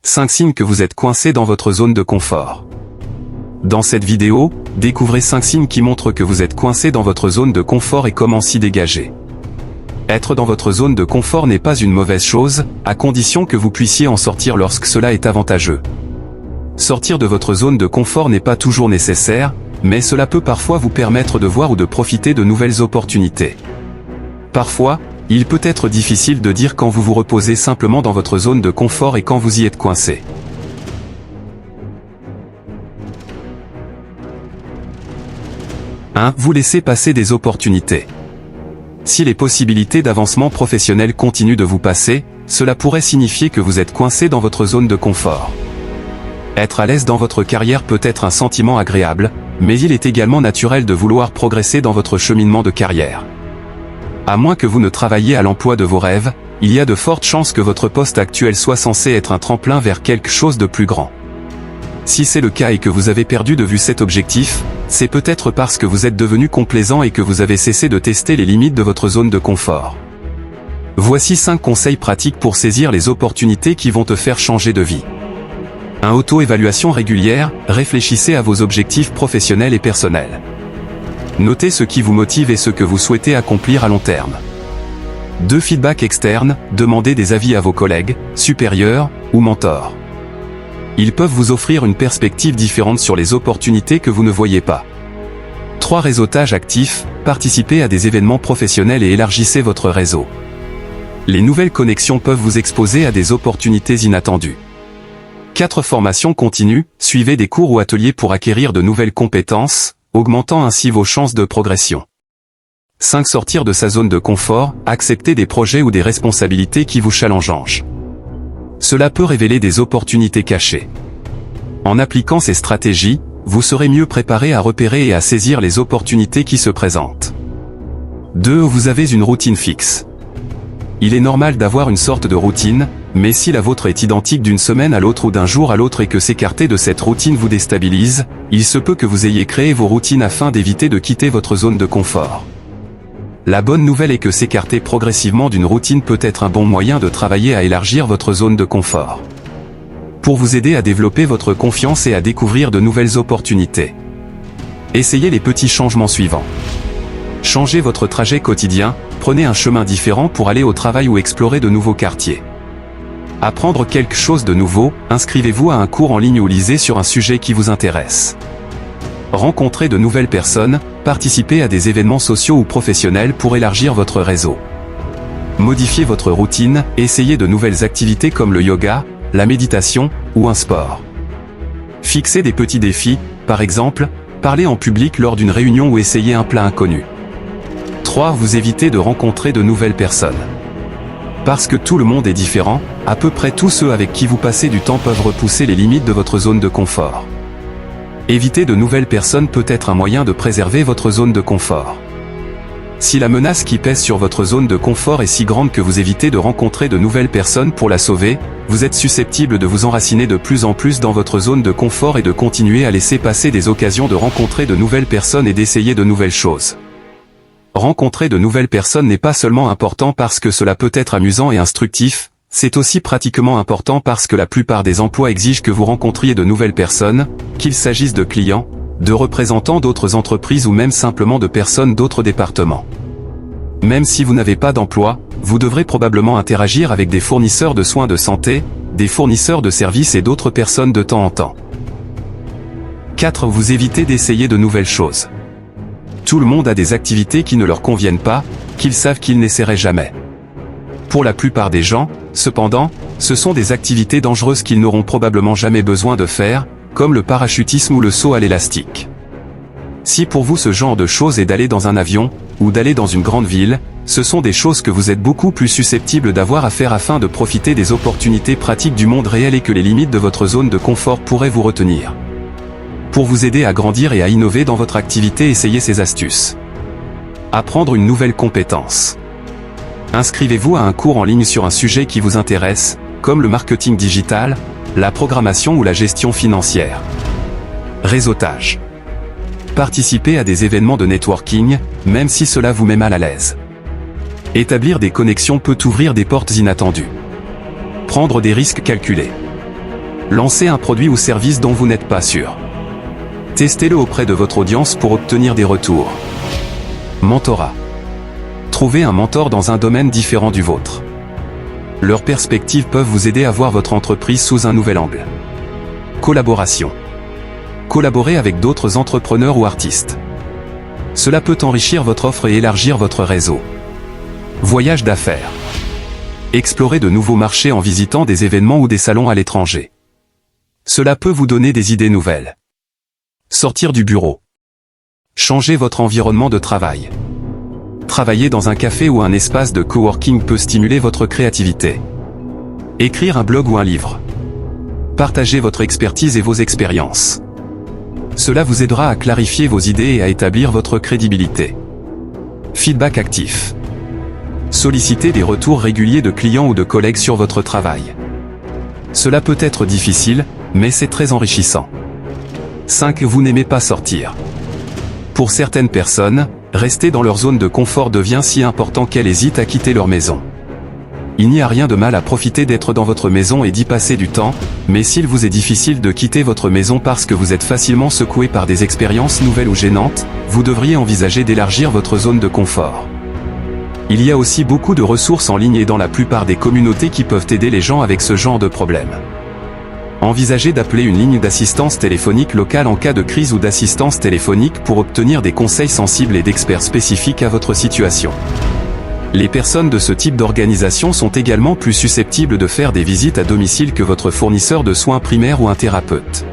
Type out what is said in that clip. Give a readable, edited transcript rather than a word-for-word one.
5 signes que vous êtes coincé dans votre zone de confort. Dans cette vidéo, découvrez 5 signes qui montrent que vous êtes coincé dans votre zone de confort et comment s'y dégager. Être dans votre zone de confort n'est pas une mauvaise chose, à condition que vous puissiez en sortir lorsque cela est avantageux. Sortir de votre zone de confort n'est pas toujours nécessaire, mais cela peut parfois vous permettre de voir ou de profiter de nouvelles opportunités. Parfois, il peut être difficile de dire quand vous vous reposez simplement dans votre zone de confort et quand vous y êtes coincé. 1. Vous laissez passer des opportunités. Si les possibilités d'avancement professionnel continuent de vous passer, cela pourrait signifier que vous êtes coincé dans votre zone de confort. Être à l'aise dans votre carrière peut être un sentiment agréable, mais il est également naturel de vouloir progresser dans votre cheminement de carrière. À moins que vous ne travailliez à l'emploi de vos rêves, il y a de fortes chances que votre poste actuel soit censé être un tremplin vers quelque chose de plus grand. Si c'est le cas et que vous avez perdu de vue cet objectif, c'est peut-être parce que vous êtes devenu complaisant et que vous avez cessé de tester les limites de votre zone de confort. Voici 5 conseils pratiques pour saisir les opportunités qui vont te faire changer de vie. 1. Auto-évaluation régulière, réfléchissez à vos objectifs professionnels et personnels. Notez ce qui vous motive et ce que vous souhaitez accomplir à long terme. 2. Feedback externe, demandez des avis à vos collègues, supérieurs ou mentors. Ils peuvent vous offrir une perspective différente sur les opportunités que vous ne voyez pas. 3. Réseautage actif, participez à des événements professionnels et élargissez votre réseau. Les nouvelles connexions peuvent vous exposer à des opportunités inattendues. 4. Formation continue, suivez des cours ou ateliers pour acquérir de nouvelles compétences, augmentant ainsi vos chances de progression. 5. Sortir de sa zone de confort, accepter des projets ou des responsabilités qui vous challengent. Cela peut révéler des opportunités cachées. En appliquant ces stratégies, vous serez mieux préparé à repérer et à saisir les opportunités qui se présentent. 2. Vous avez une routine fixe. Il est normal d'avoir une sorte de routine, mais si la vôtre est identique d'une semaine à l'autre ou d'un jour à l'autre et que s'écarter de cette routine vous déstabilise, il se peut que vous ayez créé vos routines afin d'éviter de quitter votre zone de confort. La bonne nouvelle est que s'écarter progressivement d'une routine peut être un bon moyen de travailler à élargir votre zone de confort. Pour vous aider à développer votre confiance et à découvrir de nouvelles opportunités. Essayez les petits changements suivants. Changez votre trajet quotidien, prenez un chemin différent pour aller au travail ou explorer de nouveaux quartiers. Apprendre quelque chose de nouveau, inscrivez-vous à un cours en ligne ou lisez sur un sujet qui vous intéresse. Rencontrez de nouvelles personnes, participez à des événements sociaux ou professionnels pour élargir votre réseau. Modifiez votre routine, essayez de nouvelles activités comme le yoga, la méditation, ou un sport. Fixez des petits défis, par exemple, parlez en public lors d'une réunion ou essayez un plat inconnu. 3. Vous évitez de rencontrer de nouvelles personnes. Parce que tout le monde est différent, à peu près tous ceux avec qui vous passez du temps peuvent repousser les limites de votre zone de confort. Éviter de nouvelles personnes peut être un moyen de préserver votre zone de confort. Si la menace qui pèse sur votre zone de confort est si grande que vous évitez de rencontrer de nouvelles personnes pour la sauver, vous êtes susceptible de vous enraciner de plus en plus dans votre zone de confort et de continuer à laisser passer des occasions de rencontrer de nouvelles personnes et d'essayer de nouvelles choses. Rencontrer de nouvelles personnes n'est pas seulement important parce que cela peut être amusant et instructif, c'est aussi pratiquement important parce que la plupart des emplois exigent que vous rencontriez de nouvelles personnes, qu'il s'agisse de clients, de représentants d'autres entreprises ou même simplement de personnes d'autres départements. Même si vous n'avez pas d'emploi, vous devrez probablement interagir avec des fournisseurs de soins de santé, des fournisseurs de services et d'autres personnes de temps en temps. 4. Vous évitez d'essayer de nouvelles choses. Tout le monde a des activités qui ne leur conviennent pas, qu'ils savent qu'ils n'essaieraient jamais. Pour la plupart des gens, cependant, ce sont des activités dangereuses qu'ils n'auront probablement jamais besoin de faire, comme le parachutisme ou le saut à l'élastique. Si pour vous ce genre de choses est d'aller dans un avion, ou d'aller dans une grande ville, ce sont des choses que vous êtes beaucoup plus susceptibles d'avoir à faire afin de profiter des opportunités pratiques du monde réel et que les limites de votre zone de confort pourraient vous retenir. Pour vous aider à grandir et à innover dans votre activité, essayez ces astuces. Apprendre une nouvelle compétence. Inscrivez-vous à un cours en ligne sur un sujet qui vous intéresse, comme le marketing digital, la programmation ou la gestion financière. Réseautage. Participez à des événements de networking, même si cela vous met mal à l'aise. Établir des connexions peut ouvrir des portes inattendues. Prendre des risques calculés. Lancez un produit ou service dont vous n'êtes pas sûr. Testez-le auprès de votre audience pour obtenir des retours. Mentorat. Trouvez un mentor dans un domaine différent du vôtre. Leurs perspectives peuvent vous aider à voir votre entreprise sous un nouvel angle. Collaboration. Collaborez avec d'autres entrepreneurs ou artistes. Cela peut enrichir votre offre et élargir votre réseau. Voyage d'affaires. Explorez de nouveaux marchés en visitant des événements ou des salons à l'étranger. Cela peut vous donner des idées nouvelles. Sortir du bureau. Changez votre environnement de travail. Travailler dans un café ou un espace de coworking peut stimuler votre créativité. Écrire un blog ou un livre. Partagez votre expertise et vos expériences. Cela vous aidera à clarifier vos idées et à établir votre crédibilité. Feedback actif. Sollicitez des retours réguliers de clients ou de collègues sur votre travail. Cela peut être difficile, mais c'est très enrichissant. 5. Vous n'aimez pas sortir. Pour certaines personnes, rester dans leur zone de confort devient si important qu'elles hésitent à quitter leur maison. Il n'y a rien de mal à profiter d'être dans votre maison et d'y passer du temps, mais s'il vous est difficile de quitter votre maison parce que vous êtes facilement secoué par des expériences nouvelles ou gênantes, vous devriez envisager d'élargir votre zone de confort. Il y a aussi beaucoup de ressources en ligne et dans la plupart des communautés qui peuvent aider les gens avec ce genre de problème. Envisagez d'appeler une ligne d'assistance téléphonique locale en cas de crise ou d'assistance téléphonique pour obtenir des conseils sensibles et d'experts spécifiques à votre situation. Les personnes de ce type d'organisation sont également plus susceptibles de faire des visites à domicile que votre fournisseur de soins primaires ou un thérapeute.